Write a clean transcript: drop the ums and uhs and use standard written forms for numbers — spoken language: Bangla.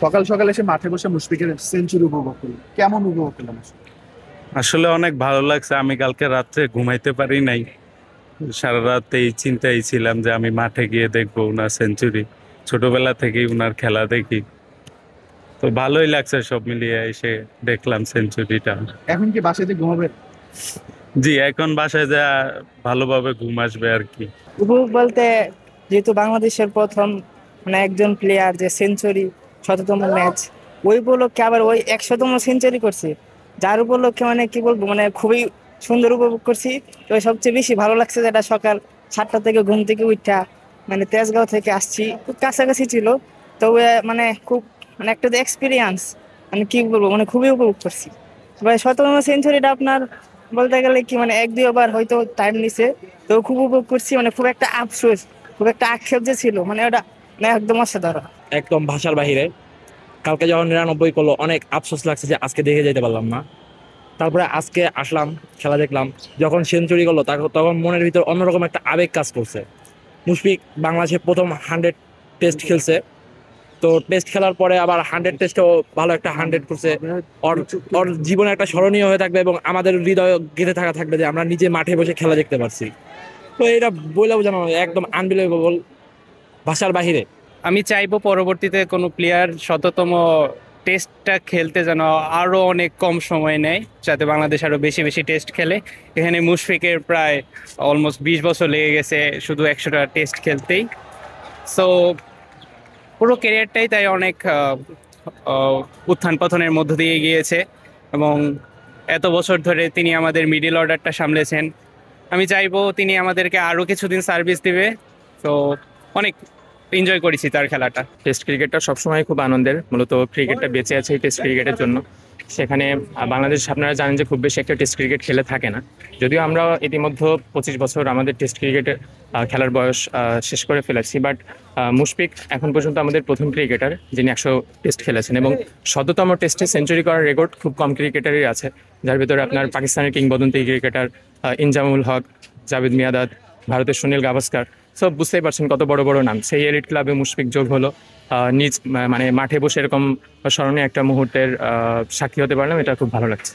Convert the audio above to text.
সকাল সকাল এসে মাঠে বসে মুশফিকের সেঞ্চুরি উপভোগ করলেন, কেমন উপভোগ করলেন আসলে? আসলে অনেক ভালো লাগছে। আমি কালকে রাত্রে ঘুমাইতে পারি নাই, সারা রাত এই চিন্তায় ছিলাম যে আমি মাঠে গিয়ে দেখবো উনার সেঞ্চুরি। ছোটবেলা থেকেই উনার খেলা দেখি, তো ভালোই লাগছে সব মিলিয়ে এসে দেখলাম সেঞ্চুরিটা। এখন কি বাসায় যে ঘুমাবেন? জি, এখন বাসায় যা ভালোভাবে ঘুম আসবে আর কি। উপভোগ বলতে, যেহেতু বাংলাদেশের প্রথম মানে একজন প্লেয়ার যে সেঞ্চুরি, শততম ম্যাচ, ওই উপলক্ষে আবার ওই 100তম সেঞ্চুরি করছে, যার উপলক্ষে মানে কি বলবো, মানে খুবই সুন্দর উপভোগ করছি। তো সবচেয়ে বেশি ভালো লাগছে যেটা সকাল 7টা থেকে ঘুম থেকে উঠা, মানে তেজগাঁও থেকে আসছি, খুব কাছাকাছি ছিল। তো মানে খুব মানে একটা এক্সপিরিয়েন্স, মানে কি বলবো, মানে খুবই উপভোগ করছি। ভাই, শততম সেঞ্চুরিটা আপনার বলতে গেলে কি মানে 1-2 ওভার হয়তো টাইম নিছে। তো খুব উপভোগ করছি, মানে খুব একটা আফসোস, খুব একটা আক্ষেপ যে ছিল, মানে ওটা মানে একদম অসাধারণ। একদম ভাষার বাহিরে। কালকে যখন 99 করলো, অনেক আফসোস লাগছে যে আজকে দেখে যেতে পারলাম না। তারপরে আজকে আসলাম, খেলা দেখলাম। যখন সেঞ্চুরি করলো তখন মনের ভিতর অন্যরকম একটা আবেগ কাজ করছে। মুশফিক বাংলাদেশে প্রথম 100 টেস্ট খেলছে। তো টেস্ট খেলার পরে আবার 100 টেস্টেও ভালো একটা 100 করছে। ওর ওর জীবনে একটা স্মরণীয় হয়ে থাকবে এবং আমাদের হৃদয়ে গেঁথে থাকবে যে আমরা নিজে মাঠে বসে খেলা দেখতে পারছি। তো এটা বলে বোঝানো একদম আনবিলিভেবল, ভাষার বাহিরে। আমি চাইবো পরবর্তীতে কোনো প্লেয়ার শততম টেস্টটা খেলতে যেন আরো অনেক কম সময় নেয়, যাতে বাংলাদেশ আরো বেশি বেশি টেস্ট খেলে। এখানে মুশফিকের প্রায় অলমোস্ট 20 বছর লেগে গেছে শুধু 100টা টেস্ট খেলতেই। সো পুরো ক্যারিয়ারটাই তাই অনেক উত্থান পতনের মধ্য দিয়ে গিয়েছে, এবং এত বছর ধরে তিনি আমাদের মিডল অর্ডারটা সামলেছেন। আমি চাইবো তিনি আমাদেরকে আরো কিছুদিন সার্ভিস দিবে। তো অনেক এনজয় করেছি তার খেলাটা। টেস্ট ক্রিকেটটা সবসময় খুব আনন্দের। মূলত ক্রিকেটটা বেঁচে আছে এই টেস্ট ক্রিকেটের জন্য। সেখানে বাংলাদেশ, আপনারা জানেন যে খুব বেশি একটা টেস্ট ক্রিকেট খেলে থাকে না। যদিও আমরা ইতিমধ্যে 25 বছর আমাদের টেস্ট ক্রিকেটে খেলার বয়স শেষ করে ফেলেছি, বাট মুশফিক এখন পর্যন্ত আমাদের প্রথম ক্রিকেটার যিনি 100 টেস্ট খেলেছেন, এবং শততম টেস্টে সেঞ্চুরি করার রেকর্ড খুব কম ক্রিকেটারই আছে, যার ভিতরে আপনার পাকিস্তানের কিংবদন্তি ক্রিকেটার ইনজামুল হক, জাভেদ মিয়াঁদাদ, ভারতের সুনীল গাভাস্কার। সব বুঝতেই পারছেন কত বড় বড় নাম। সেই এলিট ক্লাবে মুশফিক যোগ হলো। নিজ মানে মাঠে বসে এরকম স্মরণীয় একটা মুহূর্তের সাক্ষী হতে পারলাম, এটা খুব ভালো লাগছে।